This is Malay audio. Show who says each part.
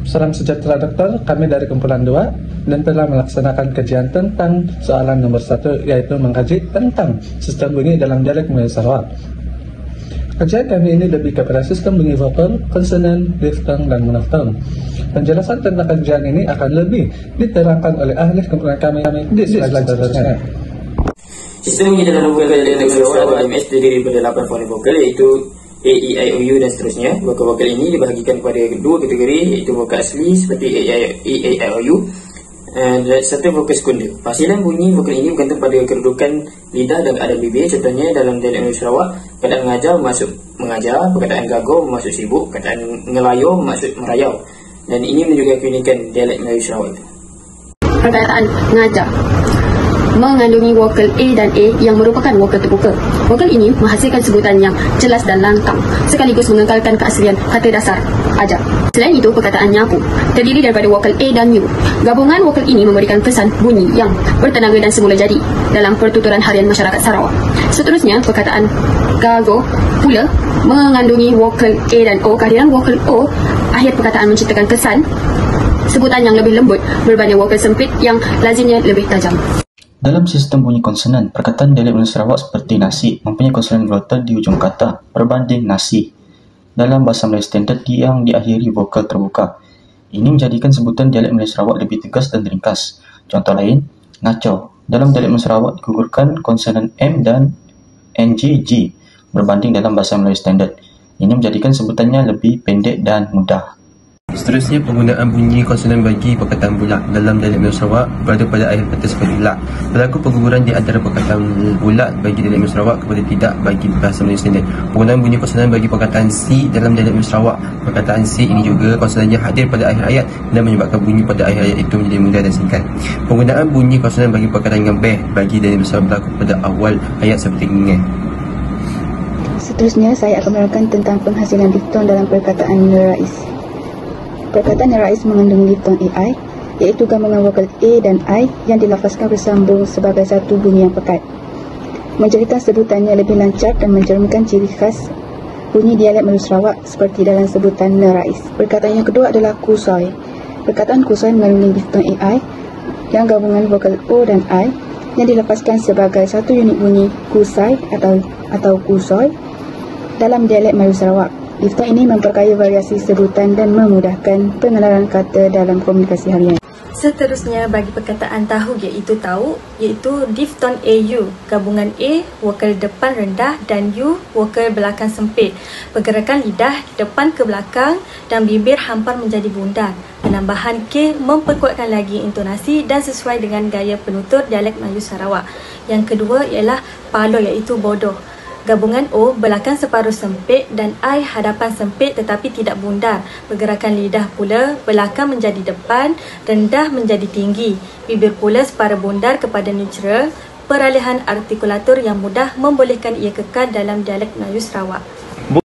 Speaker 1: Salam sejahtera doktor, kami dari kumpulan 2 dan telah melaksanakan kajian tentang soalan nomor 1, yaitu mengkaji tentang sistem bunyi dalam dialek Melayu Sarawak. Kajian kami ini lebih kepada sistem bunyi vokal, konsonan, diftong, dan monoftong. Penjelasan tentang kajian ini akan lebih diterangkan oleh ahli kumpulan kami di slide berikutnya.
Speaker 2: Sistem bunyi dalam vokal dialek Melayu Sarawak AMS terdiri daripada 8 fonem vokal, iaitu A, E, I, O, U dan seterusnya. Vokal-vokal ini dibahagikan kepada dua kategori, iaitu vokal asli seperti E, I, O, U serta vokal sekunder. Hasilan bunyi vokal ini bergantung pada kedudukan lidah dan keadaan bibir. Contohnya dalam dialek Melayu Sarawak, perkataan mengajar bermaksud mengajar, perkataan gago bermaksud sibuk, perkataan ngelayo bermaksud merayau. Dan ini menunjukkan keunikan dialek Melayu Sarawak itu.
Speaker 3: Perkataan mengajar mengandungi vokal A dan E yang merupakan vokal terbuka. Vokal ini menghasilkan sebutan yang jelas dan lantang, sekaligus mengekalkan keaslian kata dasar ajar. Selain itu, perkataan nyapu terdiri daripada vokal A dan U. Gabungan vokal ini memberikan kesan bunyi yang bertenaga dan semula jadi dalam pertuturan harian masyarakat Sarawak. Seterusnya, perkataan gago pula mengandungi vokal A dan O. Kehadiran vokal O akhir perkataan menciptakan kesan sebutan yang lebih lembut berbanding vokal sempit yang lazimnya lebih tajam.
Speaker 4: Dalam sistem bunyi konsonan, perkataan dialek Melayu Sarawak seperti nasi mempunyai konsonan glotal di ujung kata berbanding nasi dalam bahasa Melayu standard yang diakhiri vokal terbuka. Ini menjadikan sebutan dialek Melayu Sarawak lebih tegas dan ringkas. Contoh lain, ngacau. Dalam dialek Melayu Sarawak digugurkan konsonan M dan NG berbanding dalam bahasa Melayu standard. Ini menjadikan sebutannya lebih pendek dan mudah.
Speaker 5: Seterusnya, penggunaan bunyi konsonan bagi perkataan bulat dalam dialek Melayu Sarawak berada pada akhir kata seperti la. Berlaku perguguran di antara perkataan bulat bagi dialek Melayu Sarawak kepada tidak bagi bahasa Melayu standard. Penggunaan bunyi konsonan bagi perkataan si dalam dialek Melayu Sarawak. Perkataan si ini juga konsonannya hadir pada akhir ayat dan menyebabkan bunyi pada akhir ayat itu menjadi mudah dan singkat. Penggunaan bunyi konsonan bagi perkataan ngembeh bagi dialek Melayu Sarawak berlaku pada awal ayat seperti ngeh.
Speaker 6: Seterusnya, saya akan menerangkan tentang penghasilan diftong dalam perkataan nerais. Perkataan nerais mengandung diftong AI, iaitu gabungan vokal A dan I yang dilafazkan bersambung sebagai satu bunyi yang pekat. Menjadikan sebutannya lebih lancar dan mencerminkan ciri khas bunyi dialek Melayu Sarawak seperti dalam sebutan nerais. Perkataan yang kedua adalah kusoi. Perkataan kusoi mengandung diftong AI yang gabungan vokal O dan I yang dilafazkan sebagai satu unit bunyi kusai atau kusoi dalam dialek Melayu Sarawak. Diftong ini memperkaya variasi sebutan dan memudahkan pengenalan kata dalam komunikasi harian.
Speaker 7: Seterusnya, bagi perkataan tahu iaitu diftong AU, gabungan A vokal depan rendah dan U vokal belakang sempit. Pergerakan lidah depan ke belakang dan bibir hampar menjadi bundar. Penambahan K memperkuatkan lagi intonasi dan sesuai dengan gaya penutur dialek Melayu Sarawak. Yang kedua ialah palo, iaitu bodoh. Gabungan O belakang separuh sempit dan I hadapan sempit tetapi tidak bundar. Pergerakan lidah pula belakang menjadi depan, rendah menjadi tinggi. Bibir pula separa bundar kepada neutral. Peralihan artikulator yang mudah membolehkan ia kekal dalam dialek Melayu Sarawak.